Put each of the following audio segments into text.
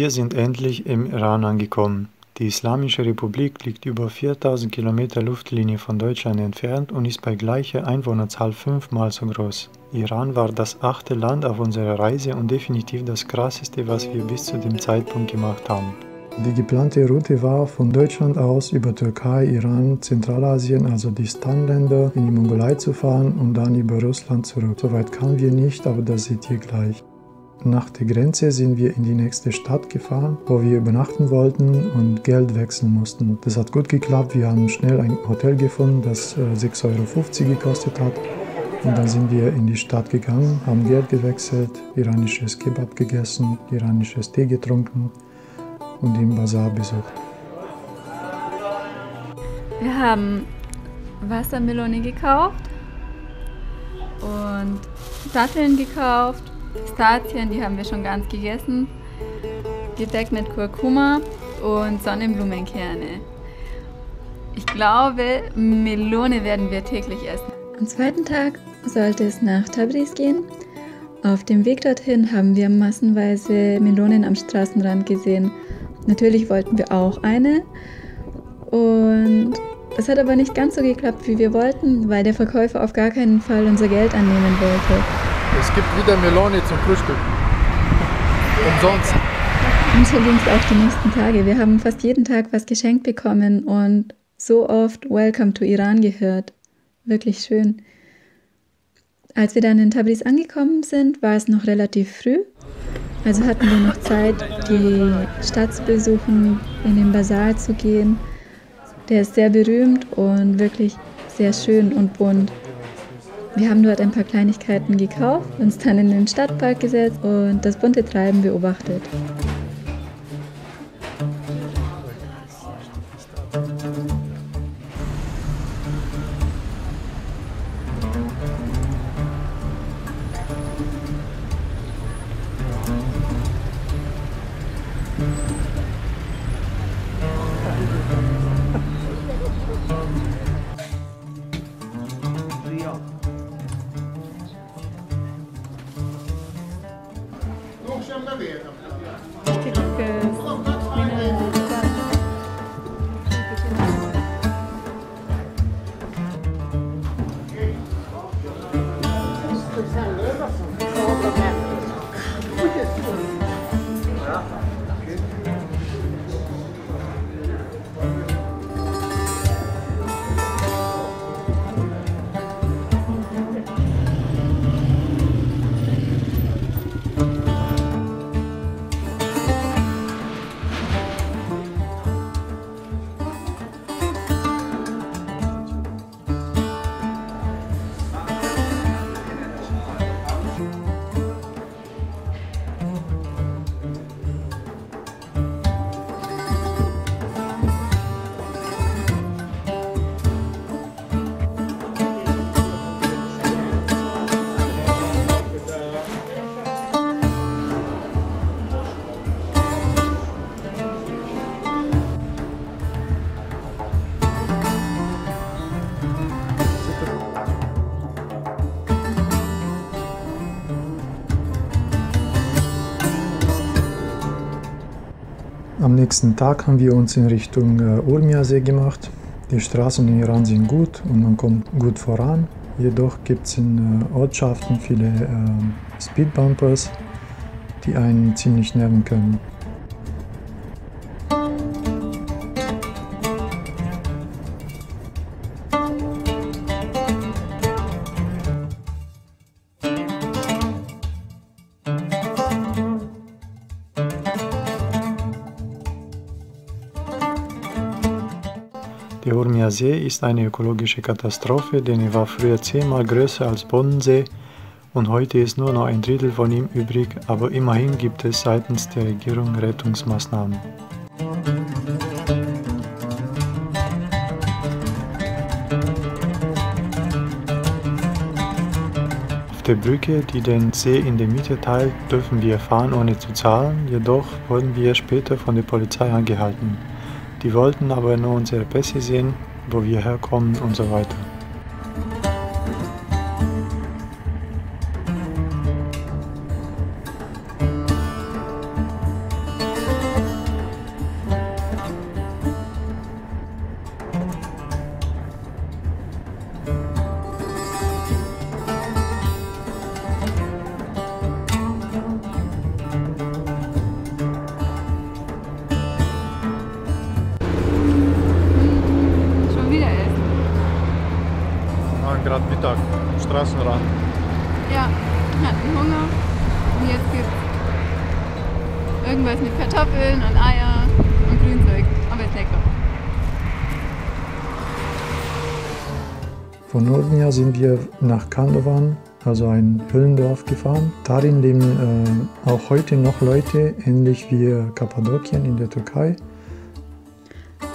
Wir sind endlich im Iran angekommen. Die Islamische Republik liegt über 4000 Kilometer Luftlinie von Deutschland entfernt und ist bei gleicher Einwohnerzahl 5-mal so groß. Iran war das 8. Land auf unserer Reise und definitiv das krasseste, was wir bis zu dem Zeitpunkt gemacht haben. Die geplante Route war von Deutschland aus über Türkei, Iran, Zentralasien, also die Stan-Länder, in die Mongolei zu fahren und dann über Russland zurück. Soweit kamen wir nicht, aber das seht ihr gleich. Nach der Grenze sind wir in die nächste Stadt gefahren, wo wir übernachten wollten und Geld wechseln mussten. Das hat gut geklappt, wir haben schnell ein Hotel gefunden, das 6,50 € gekostet hat. Und dann sind wir in die Stadt gegangen, haben Geld gewechselt, iranisches Kebab gegessen, iranisches Tee getrunken und den Bazar besucht. Wir haben Wassermelone gekauft und Datteln gekauft, Pistazien, die haben wir schon ganz gegessen, gedeckt mit Kurkuma und Sonnenblumenkerne. Ich glaube, Melone werden wir täglich essen. Am zweiten Tag sollte es nach Tabriz gehen. Auf dem Weg dorthin haben wir massenweise Melonen am Straßenrand gesehen. Natürlich wollten wir auch eine und es hat aber nicht ganz so geklappt, wie wir wollten, weil der Verkäufer auf gar keinen Fall unser Geld annehmen wollte. Es gibt wieder Melone zum Frühstück. Umsonst. Und so ging es auch die nächsten Tage. Wir haben fast jeden Tag was geschenkt bekommen und so oft Welcome to Iran gehört. Wirklich schön. Als wir dann in Tabriz angekommen sind, war es noch relativ früh. Also hatten wir noch Zeit, die Stadt zu besuchen, in den Bazar zu gehen. Der ist sehr berühmt und wirklich sehr schön und bunt. Wir haben dort ein paar Kleinigkeiten gekauft, uns dann in den Stadtpark gesetzt und das bunte Treiben beobachtet. Am nächsten Tag haben wir uns in Richtung Urmia-See gemacht. Die Straßen in Iran sind gut und man kommt gut voran. Jedoch gibt es in Ortschaften viele Speedbumpers, die einen ziemlich nerven können. Der Urmia-See ist eine ökologische Katastrophe, denn er war früher 10-mal größer als Bodensee und heute ist nur noch ein Drittel von ihm übrig, aber immerhin gibt es seitens der Regierung Rettungsmaßnahmen. Auf der Brücke, die den See in der Mitte teilt, dürfen wir fahren ohne zu zahlen, jedoch wurden wir später von der Polizei angehalten. Die wollten aber nur unsere Pässe sehen, wo wir herkommen und so weiter. gerade Mittag am Straßenrand. Ja, wir hatten Hunger und jetzt gibt's irgendwas mit Kartoffeln und Eier und Grünzeug. Aber ist lecker. Von Norden her sind wir nach Kandovan, also ein Höhlendorf, gefahren. Darin leben auch heute noch Leute, ähnlich wie Kappadokien in der Türkei.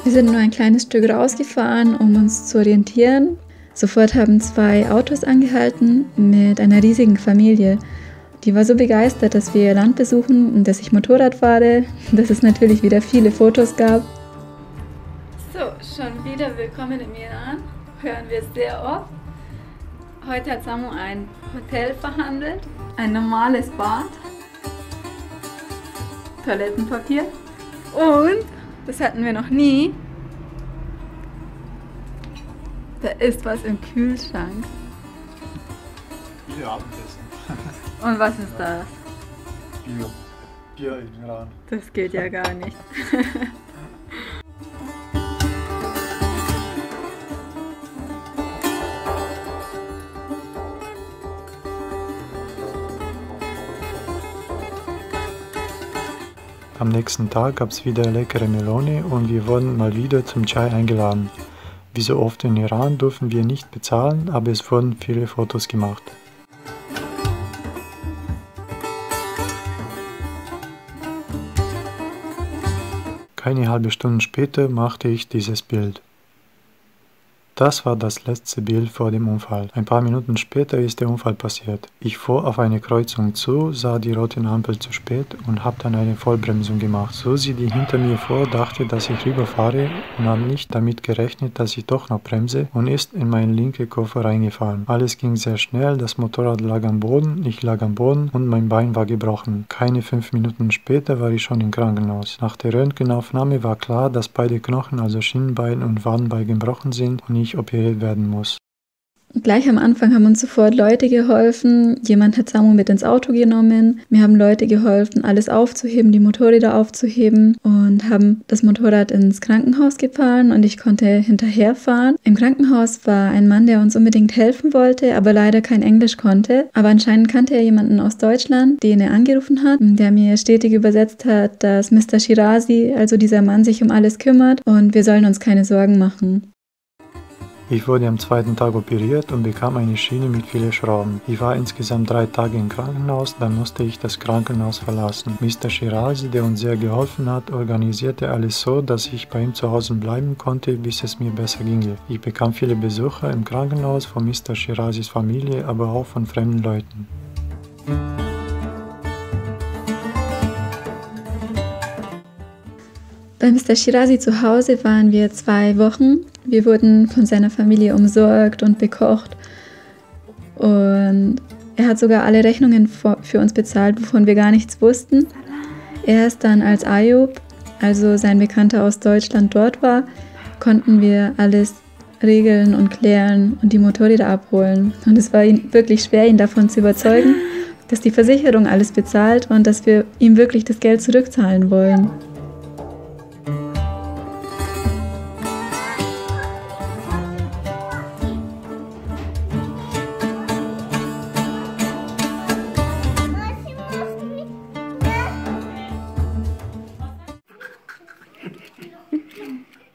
Wir sind nur ein kleines Stück rausgefahren, um uns zu orientieren. Sofort haben 2 Autos angehalten mit einer riesigen Familie. Die war so begeistert, dass wir ihr Land besuchen und dass ich Motorrad fahre, dass es natürlich wieder viele Fotos gab. So, schon wieder willkommen im Iran. Hören wir sehr oft. Heute hat Samu ein Hotel verhandelt, ein normales Bad, Toilettenpapier und, das hatten wir noch nie, da ist was im Kühlschrank. Viele Abendessen. Und was ist das? Bier. Bier im Iran. Das geht ja gar nicht. Am nächsten Tag gab es wieder leckere Melone und wir wurden mal wieder zum Chai eingeladen. Wie so oft in Iran dürfen wir nicht bezahlen, aber es wurden viele Fotos gemacht. Keine halbe Stunde später machte ich dieses Bild. Das war das letzte Bild vor dem Unfall. Ein paar Minuten später ist der Unfall passiert. Ich fuhr auf eine Kreuzung zu, sah die rote Ampel zu spät und habe dann eine Vollbremsung gemacht. Susi, die hinter mir fuhr, dachte, dass ich rüberfahre und hat nicht damit gerechnet, dass ich doch noch bremse und ist in meinen linken Koffer reingefahren. Alles ging sehr schnell, das Motorrad lag am Boden, ich lag am Boden und mein Bein war gebrochen. Keine 5 Minuten später war ich schon im Krankenhaus. Nach der Röntgenaufnahme war klar, dass beide Knochen, also Schienbein und Wadenbein, gebrochen sind und ich operiert werden muss. Gleich am Anfang haben uns sofort Leute geholfen. Jemand hat Samu mit ins Auto genommen. Mir haben Leute geholfen, alles aufzuheben, die Motorräder aufzuheben und haben das Motorrad ins Krankenhaus gefahren und ich konnte hinterherfahren. Im Krankenhaus war ein Mann, der uns unbedingt helfen wollte, aber leider kein Englisch konnte. Aber anscheinend kannte er jemanden aus Deutschland, den er angerufen hat, der mir stetig übersetzt hat, dass Mr. Shirazi, also dieser Mann, sich um alles kümmert und wir sollen uns keine Sorgen machen. Ich wurde am 2. Tag operiert und bekam eine Schiene mit vielen Schrauben. Ich war insgesamt 3 Tage im Krankenhaus, dann musste ich das Krankenhaus verlassen. Mr. Shirazi, der uns sehr geholfen hat, organisierte alles so, dass ich bei ihm zu Hause bleiben konnte, bis es mir besser ginge. Ich bekam viele Besucher im Krankenhaus von Mr. Shirazis Familie, aber auch von fremden Leuten. Bei Mr. Shirazi zu Hause waren wir 2 Wochen. Wir wurden von seiner Familie umsorgt und bekocht. Und er hat sogar alle Rechnungen für uns bezahlt, wovon wir gar nichts wussten. Erst dann, als Ayub, also sein Bekannter aus Deutschland, dort war, konnten wir alles regeln und klären und die Motorräder abholen. Und es war wirklich schwer, ihn davon zu überzeugen, dass die Versicherung alles bezahlt und dass wir ihm wirklich das Geld zurückzahlen wollen.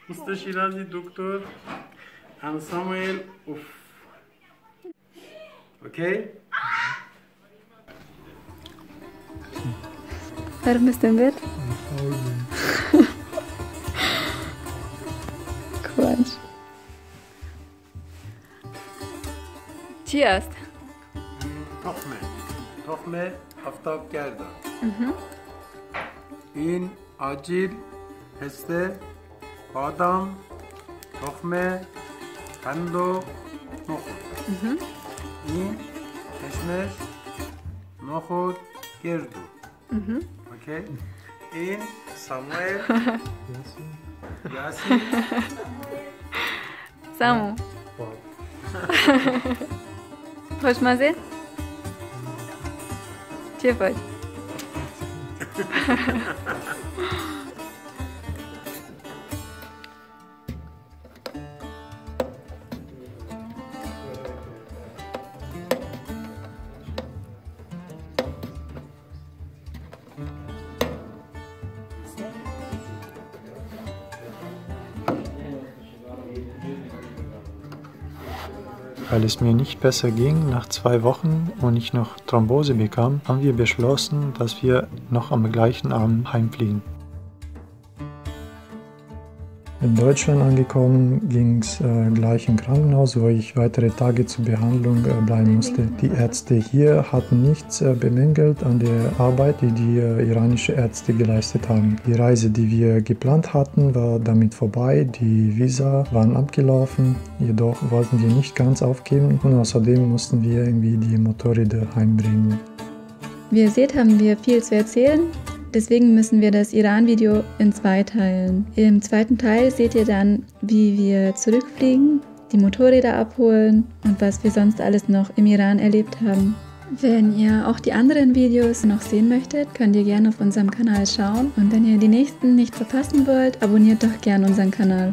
Mr. Shirazi, Doktor, and Samuel. Uff. Okay? Warum bist du im Bett? Quatsch. Cheers! تخمه آفتاب کردن این آجیل پسته بادام تخمه قند و نخود این کشمش نخود گردو اوکی این ساموئل یاسین Samu. خوشمزه؟ چه باید؟ Weil es mir nicht besser ging nach 2 Wochen und ich noch Thrombose bekam, haben wir beschlossen, dass wir noch am gleichen Abend heimfliegen. In Deutschland angekommen, ging es gleich im Krankenhaus, wo ich weitere Tage zur Behandlung bleiben musste. Die Ärzte hier hatten nichts bemängelt an der Arbeit, die die iranische Ärzte geleistet haben. Die Reise, die wir geplant hatten, war damit vorbei. Die Visa waren abgelaufen, jedoch wollten wir nicht ganz aufgeben und außerdem mussten wir irgendwie die Motorräder heimbringen. Wie ihr seht, haben wir viel zu erzählen. Deswegen müssen wir das Iran-Video in 2 teilen. Im 2. Teil seht ihr dann, wie wir zurückfliegen, die Motorräder abholen und was wir sonst alles noch im Iran erlebt haben. Wenn ihr auch die anderen Videos noch sehen möchtet, könnt ihr gerne auf unserem Kanal schauen. Und wenn ihr die nächsten nicht verpassen wollt, abonniert doch gerne unseren Kanal.